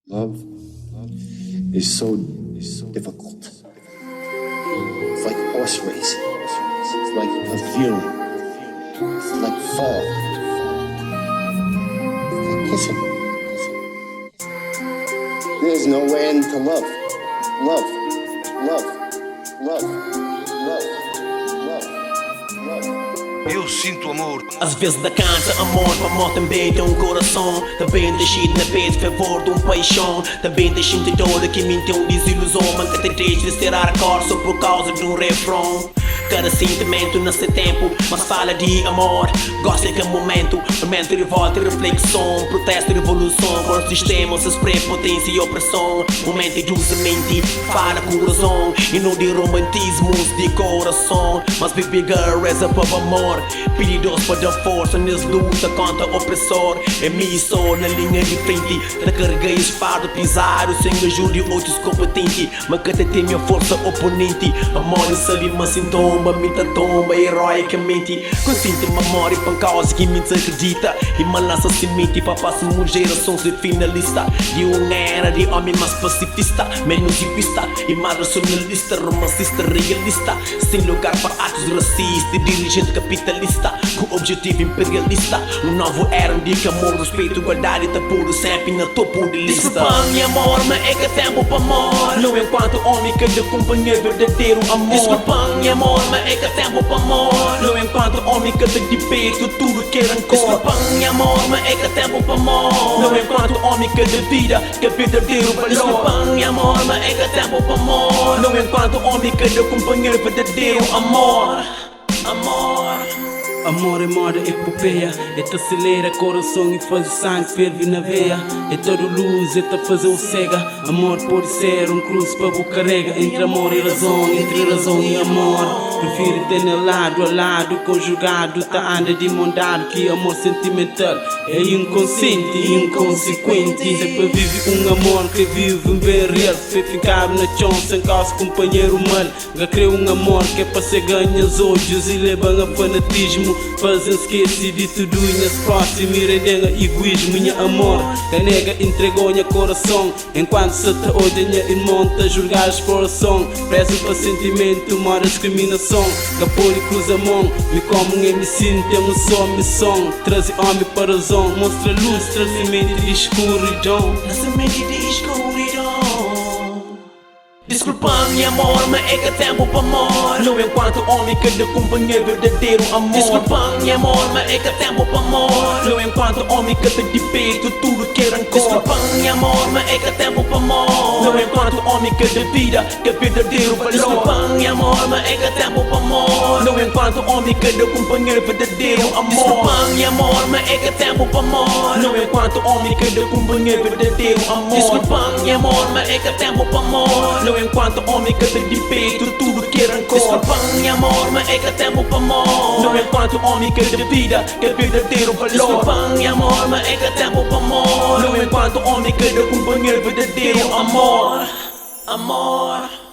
Love is so difficult. It's like horse racing. It's like perfume. It's like fall. It's like kissing. There's no end to love. Love. Love. Love. Love. Love. Love. Eu sinto amor. Às vezes dá canta amor, para mim também tem um coração. Também deixei na peito favor de um paixão. Também deixei de dor que me tem uma desilusão. Mas que tentei de ser a cor só por causa de um refrão. Cada sentimento não tem tempo, mas fala de amor. Gosto que momento de revolta e reflexão. Protesto e revolução contra o sistema, suas prepotência e opressão. Momento de usamento, fala com razão. E não de romantismos de coração. Mas baby girl reza por amor. Pedidos para dar força nessa luta contra o opressor. Emissor na linha de frente. Da carreguei espada, pisar sem ajuda e outros competentes. Mas que tem minha força oponente. Amor não sabe, mas sintoma. Minta tomba heroicamente. Consente memória para causa que me desacredita. E me lança semente para passar uma geração ser finalista. De uma era de homem mais pacifista, menos egoísta e mais racionalista, romancista, realista. Sem lugar para atos racistas e dirigente capitalista com objetivo imperialista. Um novo era de amor, respeito, igualdade e tá puro sempre na topo de lista. Desculpa minha amor, mas é que tempo para amor. Não enquanto homem que de companhia verdadeiro amor. Desculpa minha amor, mas é que tempo para amor. Não enquanto homem que te de peito tudo que rancor. Desculpa minha amor, mas é que tempo para amor. Não enquanto homem que de vida que verdadeiro valor. Desculpa minha amor, mas é que tempo para amor. Não enquanto homem que de companhia verdadeiro amor. Amor. Amor é moda, epopeia. É te acelera coração e faz o sangue ferve na veia. É todo luz, é te fazer o cega. Amor pode ser um cruz para o carrega. Entre amor e razão, entre razão e amor. Prefiro ter no lado a lado, conjugado. Tá anda de mão dada que amor sentimental é inconsciente e inconsequente. É para viver um amor que vive bem real. Foi ficar na chão sem causa companheiro mal. Já creu um amor que é para ser ganha os olhos e levam a fanatismo. Fazem esquecer de tudo e nas próximas e rendem egoísmo, minha amor. Que nega entregou minha coração. Enquanto se te odeia, minha irmão, te julgar a exploração. Preso para sentimento, mora discriminação. Que poli cruza a mão, me como um MC, temos só missão. Traze homem para a razão, mostra luz, traz mente de escuridão. Traz mente de escuridão. Desculpa minha amor, mas é que tempo para amor. Não enquanto homem que de companhia verdadeiro amor. Desculpa minha amor, mas é que tempo para amor. Não enquanto homem que te de peito tudo que rancor. Desculpa minha amor, mas é que tempo para amor. Não enquanto homem que de vida que verdadeiro valor. Desculpa minha amor, mas é que tempo para amor. Não enquanto homem que de companhia verdadeiro amor. Desculpa minha amor, mas é que tempo para amor. Não enquanto homem que de companhia verdadeiro amor. Desculpa minha amor, mas é que tempo para amor. Enquanto homem que te de peito tudo que rancor. Desculpa minha amor, mas é que tempo para amor. Não enquanto homem que de vida que verdadeiro valor. Desculpa minha amor, mas é que tempo para amor. Não enquanto homem que de companheiro verdadeiro amor. Amor.